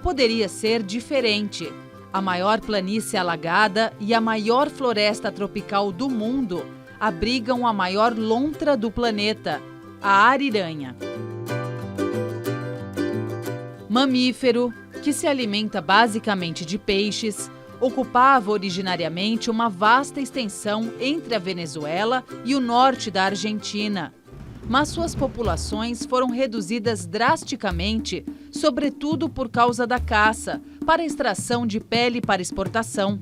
poderia ser diferente. A maior planície alagada e a maior floresta tropical do mundo abrigam a maior lontra do planeta, a ariranha. Mamífero, que se alimenta basicamente de peixes, ocupava originariamente uma vasta extensão entre a Venezuela e o norte da Argentina. Mas suas populações foram reduzidas drasticamente, sobretudo por causa da caça, para extração de pele para exportação.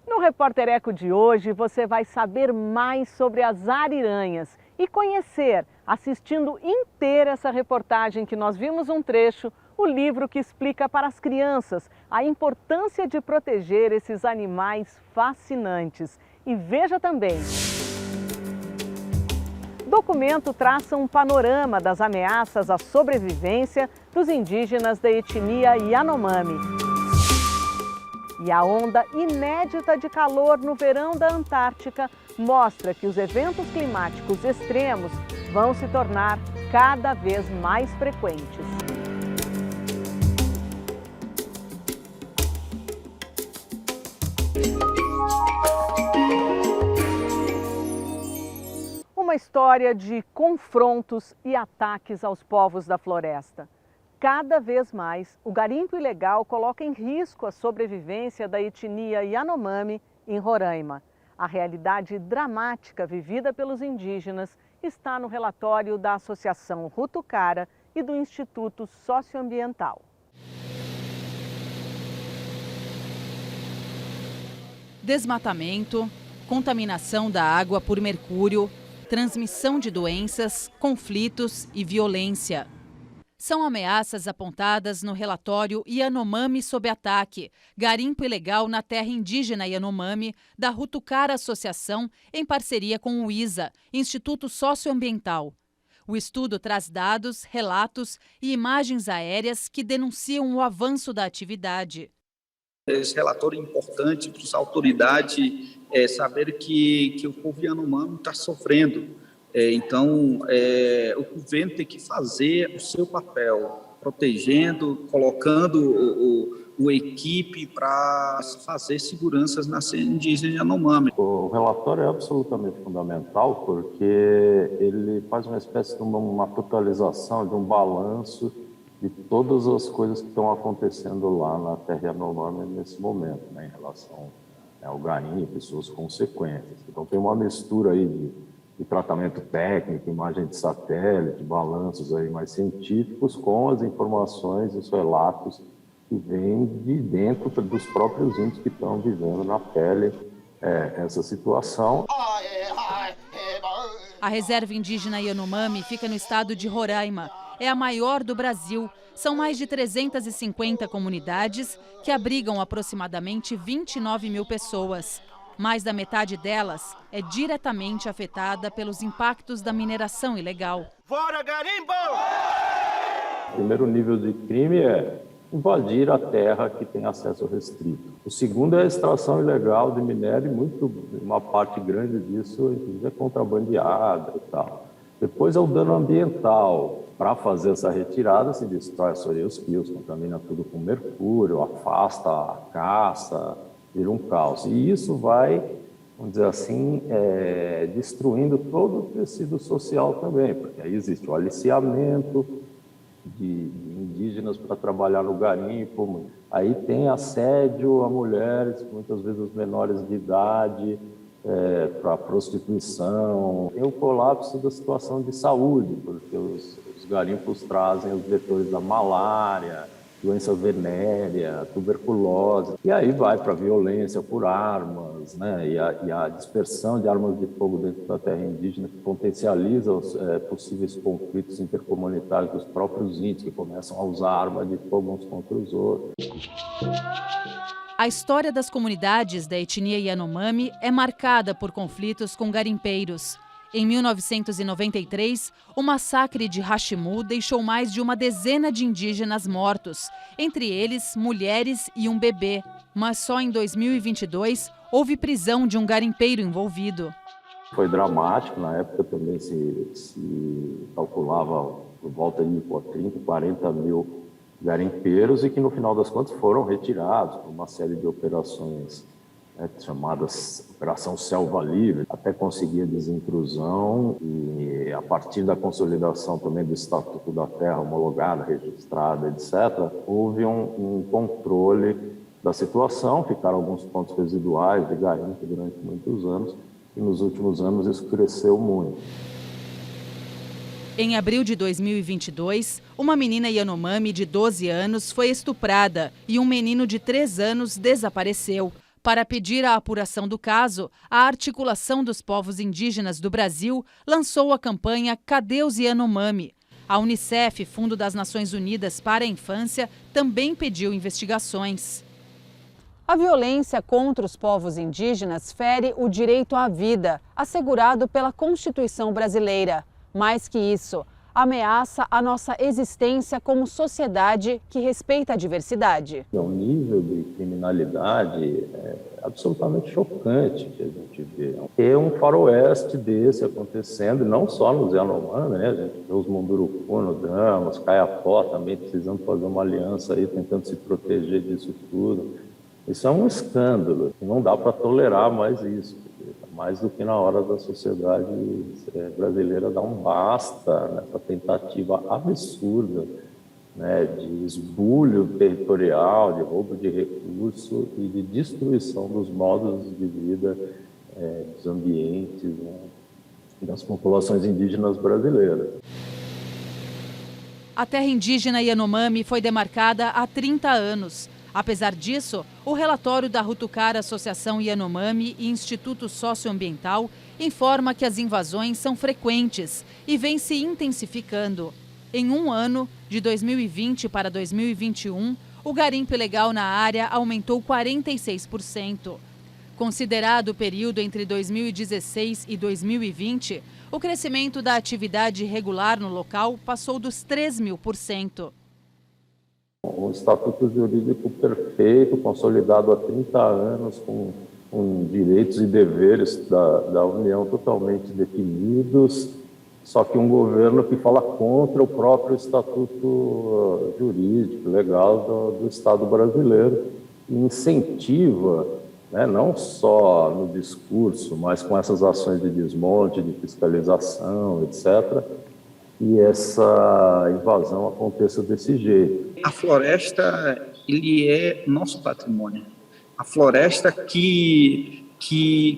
No Repórter Eco de hoje, você vai saber mais sobre as ariranhas e conhecer, assistindo inteira essa reportagem que nós vimos um trecho, o livro que explica para as crianças a importância de proteger esses animais fascinantes. E veja também. O documento traça um panorama das ameaças à sobrevivência dos indígenas da etnia Yanomami. E a onda inédita de calor no verão da Antártica mostra que os eventos climáticos extremos vão se tornar cada vez mais frequentes. Uma história de confrontos e ataques aos povos da floresta. Cada vez mais, o garimpo ilegal coloca em risco a sobrevivência da etnia Yanomami em Roraima. A realidade dramática vivida pelos indígenas está no relatório da Associação Rutucara e do Instituto Socioambiental. Desmatamento, contaminação da água por mercúrio, transmissão de doenças, conflitos e violência. São ameaças apontadas no relatório Yanomami sob ataque, garimpo ilegal na terra indígena Yanomami, da Rutucara Associação, em parceria com o ISA, Instituto Socioambiental. O estudo traz dados, relatos e imagens aéreas que denunciam o avanço da atividade. Esse relatório é importante para as autoridades saber que o povo Yanomami está sofrendo. Então, o governo tem que fazer o seu papel, protegendo, colocando uma equipe para fazer seguranças na indígena Yanomami. O relatório é absolutamente fundamental porque ele faz uma espécie de uma totalização, de um balanço de todas as coisas que estão acontecendo lá na terra Yanomami nesse momento, né, em relação ao garimpo e suas consequências. Então tem uma mistura aí de tratamento técnico, imagem de satélite, balanços aí mais científicos com as informações e os relatos que vêm de dentro dos próprios índios que estão vivendo na pele essa situação. A reserva indígena Yanomami fica no estado de Roraima. É a maior do Brasil. São mais de 350 comunidades que abrigam aproximadamente 29 mil pessoas. Mais da metade delas é diretamente afetada pelos impactos da mineração ilegal. Fora garimpo! O primeiro nível de crime é invadir a terra que tem acesso restrito. O segundo é a extração ilegal de minério, uma parte grande disso inclusive é contrabandeada e tal. Depois é o dano ambiental. Para fazer essa retirada, se destrói os rios, contamina tudo com mercúrio, afasta a caça, vira um caos. E isso vai, vamos dizer assim, destruindo todo o tecido social também, porque aí existe o aliciamento de indígenas para trabalhar no garimpo, aí tem assédio a mulheres, muitas vezes os menores de idade, para prostituição. Tem o colapso da situação de saúde, porque os garimpos trazem os vetores da malária, doença venérea, tuberculose, e aí vai para a violência por armas, né? E a dispersão de armas de fogo dentro da terra indígena que potencializa os possíveis conflitos intercomunitários dos próprios índios, que começam a usar armas de fogo uns contra os outros. A história das comunidades da etnia Yanomami é marcada por conflitos com garimpeiros. Em 1993, o massacre de Hashimu deixou mais de uma dezena de indígenas mortos, entre eles mulheres e um bebê. Mas só em 2022 houve prisão de um garimpeiro envolvido. Foi dramático, na época também se calculava por volta de 30, 40 mil garimpeiros, e que no final das contas foram retirados por uma série de operações chamadas Operação Selva Livre, até conseguir a desintrusão, e a partir da consolidação também do Estatuto da Terra homologada, registrada, etc., houve um controle da situação, ficaram alguns pontos residuais de garimpo durante muitos anos, e nos últimos anos isso cresceu muito. Em abril de 2022, uma menina Yanomami de 12 anos foi estuprada e um menino de 3 anos desapareceu. Para pedir a apuração do caso, a Articulação dos Povos Indígenas do Brasil lançou a campanha Cadê os Yanomami? A Unicef, Fundo das Nações Unidas para a Infância, também pediu investigações. A violência contra os povos indígenas fere o direito à vida, assegurado pela Constituição brasileira. Mais que isso, ameaça a nossa existência como sociedade que respeita a diversidade. É um nível de criminalidade absolutamente chocante que a gente vê. É um faroeste desse acontecendo, não só nos Yanomami, né? A gente vê os Munduruku no drama, os Kayapó também precisando fazer uma aliança aí, tentando se proteger disso tudo. Isso é um escândalo, não dá para tolerar mais isso. Mais do que na hora da sociedade brasileira dar um basta nessa tentativa absurda, né, de esbulho territorial, de roubo de recurso e de destruição dos modos de vida, dos ambientes, né, das populações indígenas brasileiras. A terra indígena Yanomami foi demarcada há 30 anos. Apesar disso, o relatório da Rutucara Associação Yanomami e Instituto Socioambiental informa que as invasões são frequentes e vêm se intensificando. Em um ano, de 2020 para 2021, o garimpo ilegal na área aumentou 46%. Considerado o período entre 2016 e 2020, o crescimento da atividade irregular no local passou dos 3.000%. Um estatuto jurídico perfeito, consolidado há 30 anos, com direitos e deveres da União totalmente definidos, só que um governo que fala contra o próprio estatuto jurídico, legal do Estado brasileiro, e incentiva, né, não só no discurso, mas com essas ações de desmonte, de fiscalização, etc., e essa invasão aconteça desse jeito. A floresta, ele é nosso patrimônio. A floresta que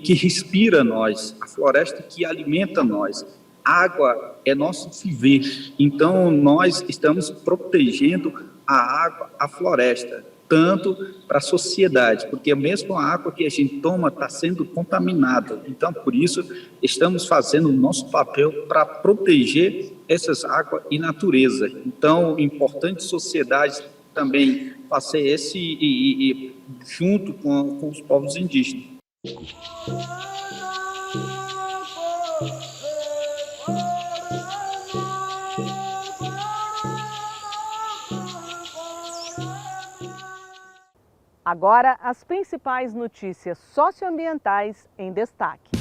respira nós, a floresta que alimenta nós. A água é nosso viver. Então, nós estamos protegendo a água, a floresta, tanto para a sociedade, porque mesmo a água que a gente toma está sendo contaminada. Então, por isso, estamos fazendo o nosso papel para proteger essas águas e natureza. Então, importante sociedade também fazer esse junto com os povos indígenas. Agora, as principais notícias socioambientais em destaque.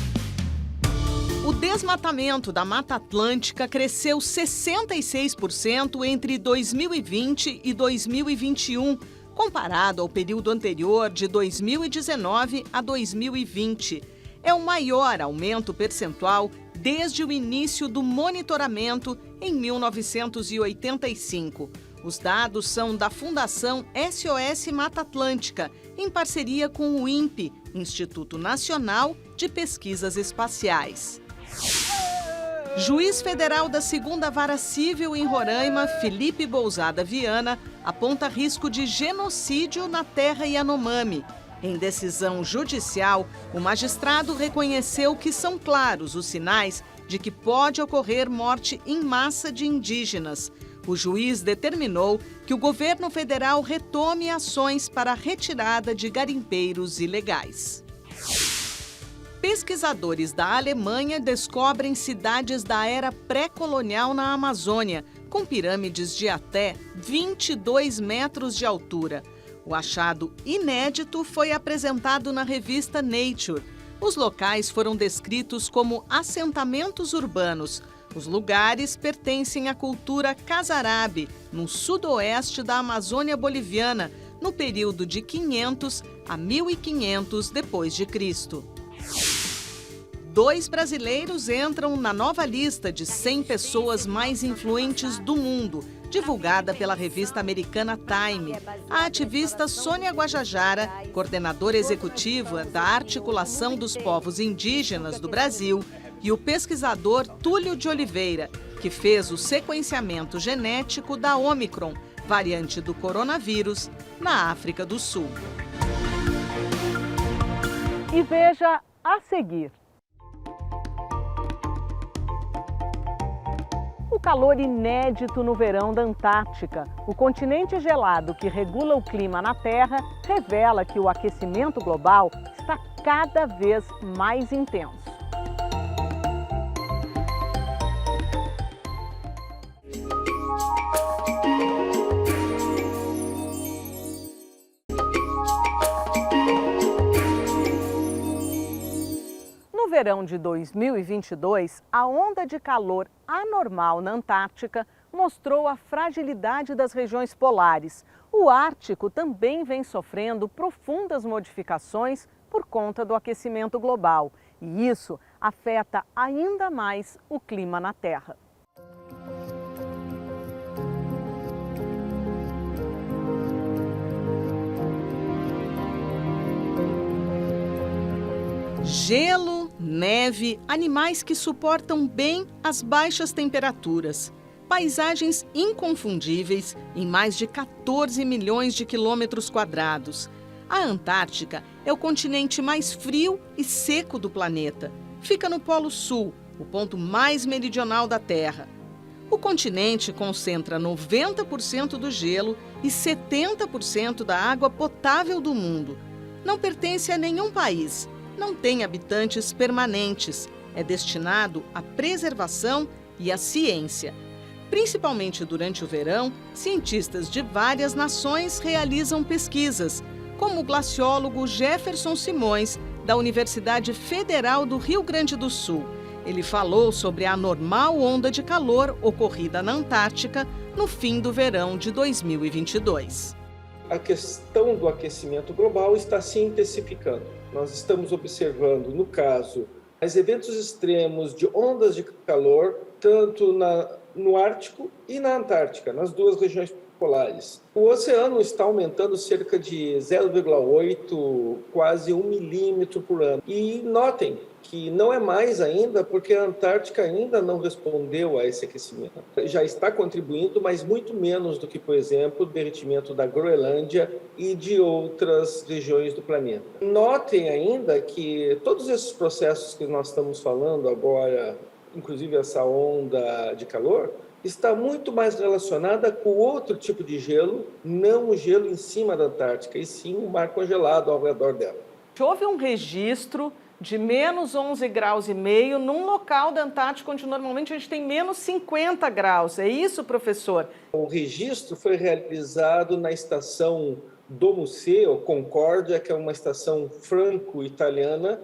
O desmatamento da Mata Atlântica cresceu 66% entre 2020 e 2021, comparado ao período anterior de 2019 a 2020. É o maior aumento percentual desde o início do monitoramento em 1985. Os dados são da Fundação SOS Mata Atlântica, em parceria com o INPE, Instituto Nacional de Pesquisas Espaciais. Juiz federal da 2ª Vara Civil em Roraima, Felipe Bousada Viana, aponta risco de genocídio na terra Yanomami. Em decisão judicial, o magistrado reconheceu que são claros os sinais de que pode ocorrer morte em massa de indígenas. O juiz determinou que o governo federal retome ações para a retirada de garimpeiros ilegais. Pesquisadores da Alemanha descobrem cidades da era pré-colonial na Amazônia, com pirâmides de até 22 metros de altura. O achado inédito foi apresentado na revista Nature. Os locais foram descritos como assentamentos urbanos. Os lugares pertencem à cultura Casarabe, no sudoeste da Amazônia boliviana, no período de 500 a 1500 d.C. 2 brasileiros entram na nova lista de 100 pessoas mais influentes do mundo, divulgada pela revista americana Time. A ativista Sônia Guajajara, coordenadora executiva da Articulação dos Povos Indígenas do Brasil, e o pesquisador Túlio de Oliveira, que fez o sequenciamento genético da Ômicron, variante do coronavírus, na África do Sul. E veja a seguir. O calor inédito no verão da Antártica, o continente gelado que regula o clima na Terra, revela que o aquecimento global está cada vez mais intenso. No verão de 2022, a onda de calor anormal na Antártica mostrou a fragilidade das regiões polares. O Ártico também vem sofrendo profundas modificações por conta do aquecimento global. E isso afeta ainda mais o clima na Terra. Gelo, neve, animais que suportam bem as baixas temperaturas. Paisagens inconfundíveis em mais de 14 milhões de quilômetros quadrados. A Antártica é o continente mais frio e seco do planeta. Fica no Polo Sul, o ponto mais meridional da Terra. O continente concentra 90% do gelo e 70% da água potável do mundo. Não pertence a nenhum país. Não tem habitantes permanentes, é destinado à preservação e à ciência. Principalmente durante o verão, cientistas de várias nações realizam pesquisas, como o glaciólogo Jefferson Simões, da Universidade Federal do Rio Grande do Sul. Ele falou sobre a anormal onda de calor ocorrida na Antártica no fim do verão de 2022. A questão do aquecimento global está se intensificando. Nós estamos observando, no caso, os eventos extremos de ondas de calor, tanto no Ártico e na Antártica, nas duas regiões polares. O oceano está aumentando cerca de 0,8, quase 1 milímetro por ano. E notem que não é mais ainda, porque a Antártica ainda não respondeu a esse aquecimento. Já está contribuindo, mas muito menos do que, por exemplo, o derretimento da Groenlândia e de outras regiões do planeta. Notem ainda que todos esses processos que nós estamos falando agora, inclusive essa onda de calor, está muito mais relacionada com outro tipo de gelo, não o gelo em cima da Antártica, e sim o mar congelado ao redor dela. Houve um registro de menos 11,5 graus num local da Antártica onde normalmente a gente tem menos 50 graus. É isso, professor? O registro foi realizado na estação Domuseu, ou Concórdia, que é uma estação franco-italiana,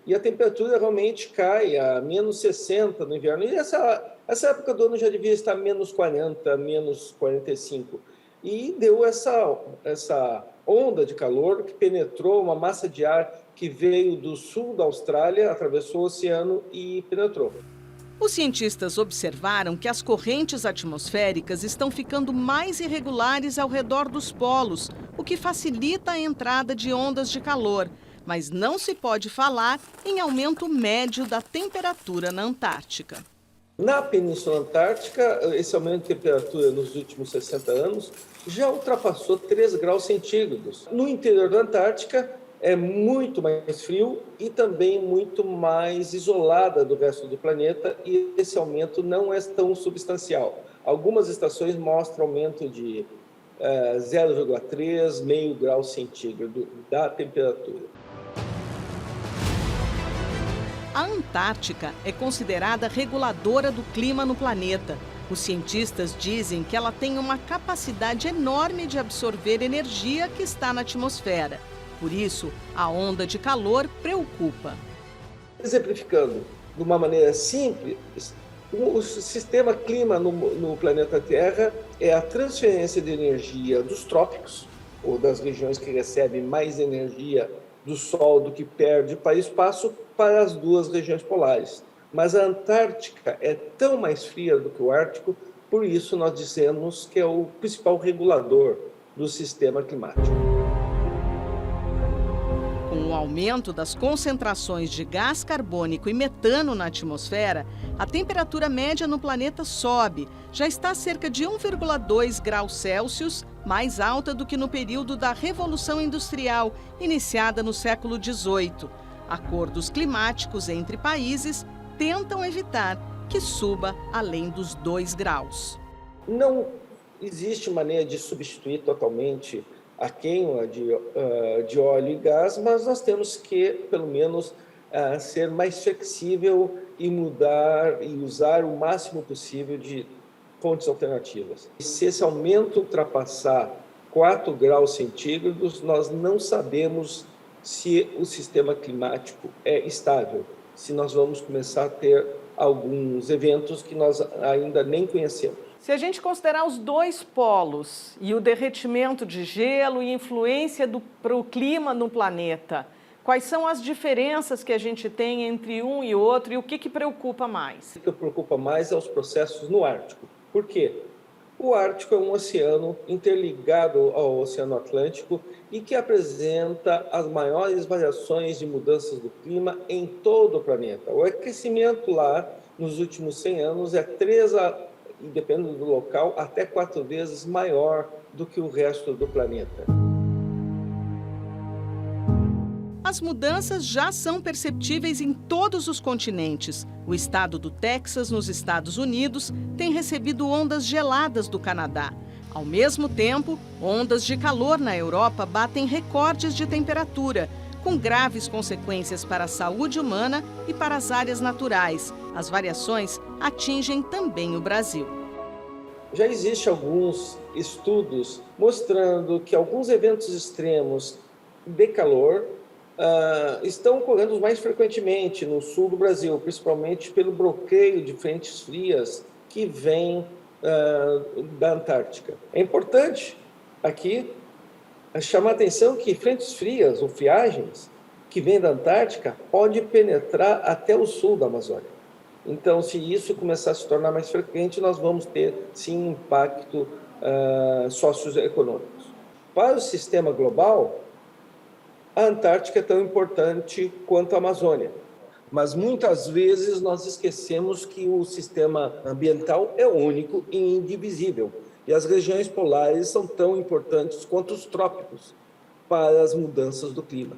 e a temperatura realmente cai a menos 60 no inverno. E essa época do ano já devia estar menos 40, menos 45. E deu essa onda de calor que penetrou uma massa de ar que veio do sul da Austrália, atravessou o oceano e penetrou. Os cientistas observaram que as correntes atmosféricas estão ficando mais irregulares ao redor dos polos, o que facilita a entrada de ondas de calor. Mas não se pode falar em aumento médio da temperatura na Antártica. Na Península Antártica, esse aumento de temperatura nos últimos 60 anos já ultrapassou 3 graus centígrados. No interior da Antártica é muito mais frio e também muito mais isolada do resto do planeta, e esse aumento não é tão substancial. Algumas estações mostram aumento de 0,3, meio grau centígrado da temperatura. A Antártica é considerada reguladora do clima no planeta. Os cientistas dizem que ela tem uma capacidade enorme de absorver energia que está na atmosfera. Por isso, a onda de calor preocupa. Exemplificando de uma maneira simples, O sistema clima no planeta Terra é a transferência de energia dos trópicos, ou das regiões que recebem mais energia do Sol do que perde para o espaço, para as duas regiões polares. Mas a Antártica é tão mais fria do que o Ártico, por isso nós dizemos que é o principal regulador do sistema climático. Com o aumento das concentrações de gás carbônico e metano na atmosfera, a temperatura média no planeta sobe. Já está cerca de 1,2 graus Celsius mais alta do que no período da Revolução Industrial, iniciada no século XVIII. Acordos climáticos entre países tentam evitar que suba além dos 2 graus. Não existe maneira de substituir totalmente a queima de óleo e gás, mas nós temos que, pelo menos, ser mais flexível e mudar e usar o máximo possível de fontes alternativas. Se esse aumento ultrapassar 4 graus centígrados, nós não sabemos se o sistema climático é estável, se nós vamos começar a ter alguns eventos que nós ainda nem conhecemos. Se a gente considerar os dois polos e o derretimento de gelo e influência para o clima no planeta, quais são as diferenças que a gente tem entre um e outro e o que preocupa mais? O que preocupa mais é os processos no Ártico. Por quê? O Ártico é um oceano interligado ao Oceano Atlântico e que apresenta as maiores variações de mudanças do clima em todo o planeta. O aquecimento lá, nos últimos 100 anos, é e dependendo do local, até 4 vezes maior do que o resto do planeta. As mudanças já são perceptíveis em todos os continentes. O estado do Texas, nos Estados Unidos, tem recebido ondas geladas do Canadá. Ao mesmo tempo, ondas de calor na Europa batem recordes de temperatura, com graves consequências para a saúde humana e para as áreas naturais. As variações atingem também o Brasil. Já existem alguns estudos mostrando que alguns eventos extremos de calor estão ocorrendo mais frequentemente no sul do Brasil, principalmente pelo bloqueio de frentes frias que vêm da Antártica. É importante aqui chamar a atenção que frentes frias ou friagens que vêm da Antártica podem penetrar até o sul da Amazônia. Então, se isso começar a se tornar mais frequente, nós vamos ter, sim, impacto socioeconômicos. Para o sistema global, a Antártica é tão importante quanto a Amazônia. Mas muitas vezes nós esquecemos que o sistema ambiental é único e indivisível. E as regiões polares são tão importantes quanto os trópicos para as mudanças do clima.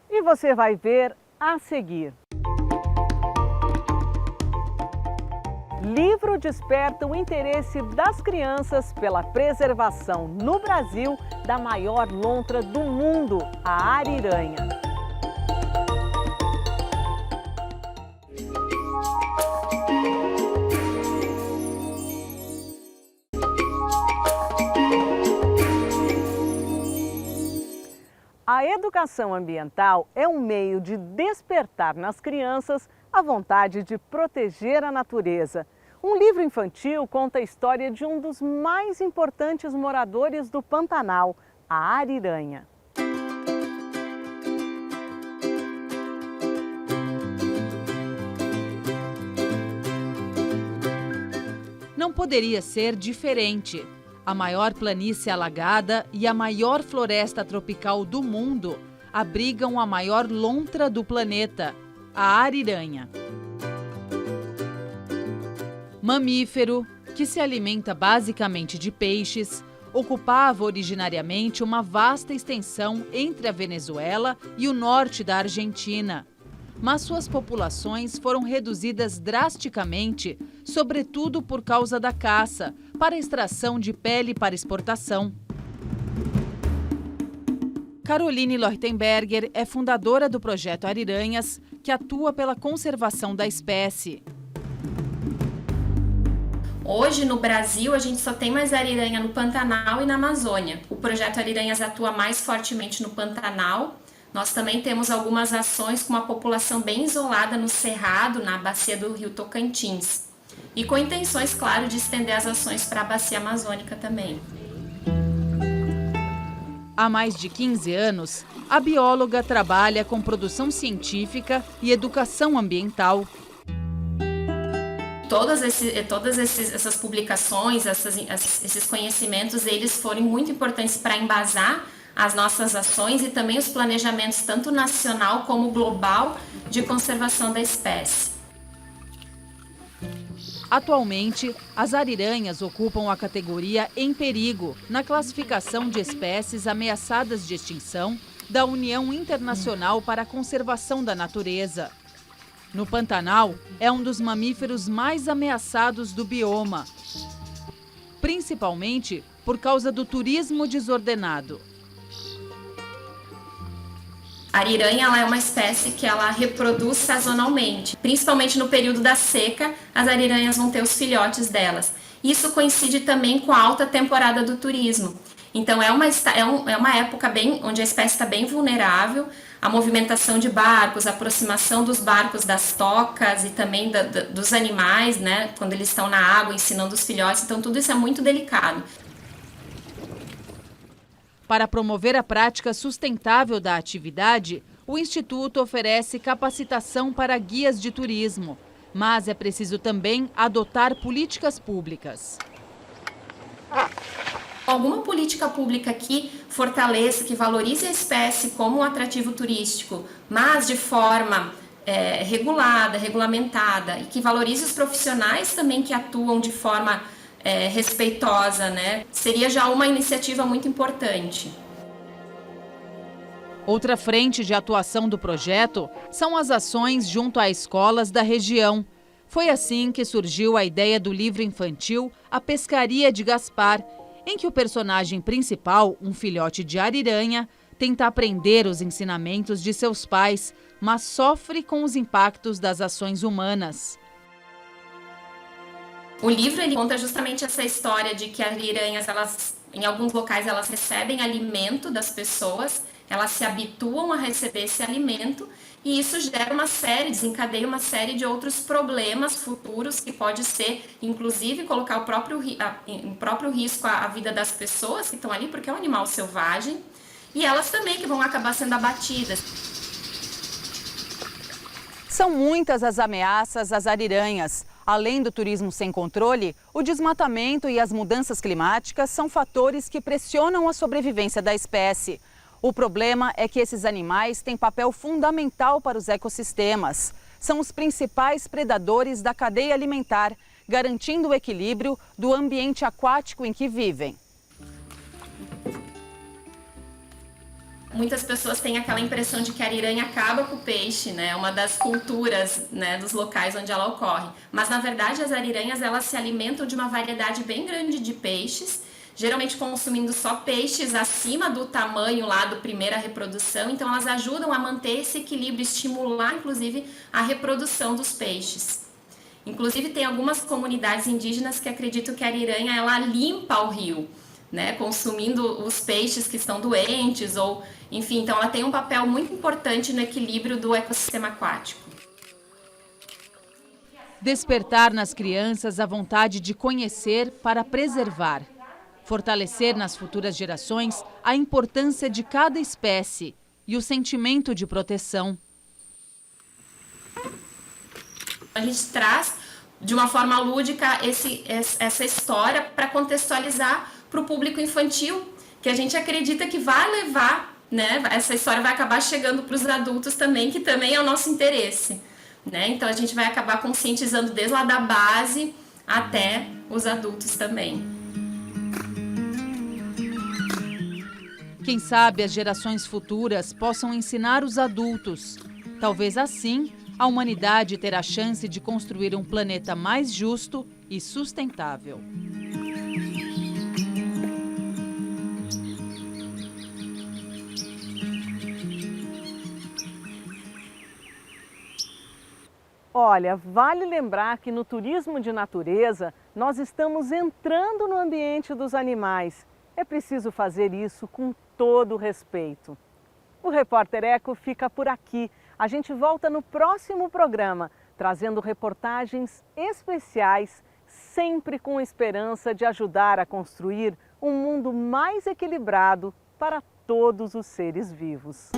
E você vai ver a seguir. Livro desperta o interesse das crianças pela preservação no Brasil da maior lontra do mundo, a ariranha. A educação ambiental é um meio de despertar nas crianças a vontade de proteger a natureza. Um livro infantil conta a história de um dos mais importantes moradores do Pantanal, a ariranha. Não poderia ser diferente. A maior planície alagada e a maior floresta tropical do mundo abrigam a maior lontra do planeta, a ariranha. Mamífero, que se alimenta basicamente de peixes, ocupava originariamente uma vasta extensão entre a Venezuela e o norte da Argentina. Mas suas populações foram reduzidas drasticamente, sobretudo por causa da caça, para extração de pele para exportação. Caroline Leuchtenberger é fundadora do projeto Ariranhas, que atua pela conservação da espécie. Hoje, no Brasil, a gente só tem mais ariranha no Pantanal e na Amazônia. O projeto Ariranhas atua mais fortemente no Pantanal. Nós também temos algumas ações com uma população bem isolada no Cerrado, na bacia do Rio Tocantins. E com intenções, claro, de estender as ações para a bacia amazônica também. Há mais de 15 anos, a bióloga trabalha com produção científica e educação ambiental. Todas essas publicações, esses conhecimentos, eles foram muito importantes para embasar as nossas ações e também os planejamentos tanto nacional como global de conservação da espécie. Atualmente, as ariranhas ocupam a categoria em perigo na classificação de espécies ameaçadas de extinção da União Internacional para a Conservação da Natureza. No Pantanal, é um dos mamíferos mais ameaçados do bioma, principalmente por causa do turismo desordenado. A ariranha ela é uma espécie que ela reproduz sazonalmente, principalmente no período da seca, as ariranhas vão ter os filhotes delas. Isso coincide também com a alta temporada do turismo. Então é uma época onde a espécie está bem vulnerável, a movimentação de barcos, a aproximação dos barcos das tocas e também dos animais, né, quando eles estão na água ensinando os filhotes, então tudo isso é muito delicado. Para promover a prática sustentável da atividade, o Instituto oferece capacitação para guias de turismo, mas é preciso também adotar políticas públicas. Alguma política pública que fortaleça, que valorize a espécie como um atrativo turístico, mas de forma regulada, regulamentada, e que valorize os profissionais também que atuam de forma respeitosa, né? Seria já uma iniciativa muito importante. Outra frente de atuação do projeto são as ações junto a escolas da região. Foi assim que surgiu a ideia do livro infantil A Pescaria de Gaspar, em que o personagem principal, um filhote de ariranha, tenta aprender os ensinamentos de seus pais, mas sofre com os impactos das ações humanas. O livro ele conta justamente essa história de que as ariranhas, em alguns locais, elas recebem alimento das pessoas, elas se habituam a receber esse alimento e isso desencadeia uma série de outros problemas futuros que pode ser, inclusive, colocar em próprio risco a vida das pessoas que estão ali, porque é um animal selvagem, e elas também que vão acabar sendo abatidas. São muitas as ameaças às ariranhas. Além do turismo sem controle, o desmatamento e as mudanças climáticas são fatores que pressionam a sobrevivência da espécie. O problema é que esses animais têm papel fundamental para os ecossistemas. São os principais predadores da cadeia alimentar, garantindo o equilíbrio do ambiente aquático em que vivem. Muitas pessoas têm aquela impressão de que a ariranha acaba com o peixe, né? Uma das culturas, né, dos locais onde ela ocorre. Mas, na verdade, as ariranhas elas se alimentam de uma variedade bem grande de peixes, geralmente consumindo só peixes acima do tamanho lá do primeira reprodução. Então, elas ajudam a manter esse equilíbrio, estimular, inclusive, a reprodução dos peixes. Inclusive, tem algumas comunidades indígenas que acreditam que a ariranha ela limpa o rio, né, consumindo os peixes que estão doentes ou, enfim, então ela tem um papel muito importante no equilíbrio do ecossistema aquático. Despertar nas crianças a vontade de conhecer para preservar. Fortalecer nas futuras gerações a importância de cada espécie e o sentimento de proteção. A gente traz de uma forma lúdica essa história para contextualizar para o público infantil, que a gente acredita que vai levar, né? Essa história vai acabar chegando para os adultos também, que também é o nosso interesse, né? Então a gente vai acabar conscientizando desde lá da base até os adultos também. Quem sabe as gerações futuras possam ensinar os adultos. Talvez assim a humanidade terá a chance de construir um planeta mais justo e sustentável. Olha, vale lembrar que no turismo de natureza nós estamos entrando no ambiente dos animais. É preciso fazer isso com todo o respeito. O Repórter Eco fica por aqui. A gente volta no próximo programa, trazendo reportagens especiais, sempre com esperança de ajudar a construir um mundo mais equilibrado para todos os seres vivos.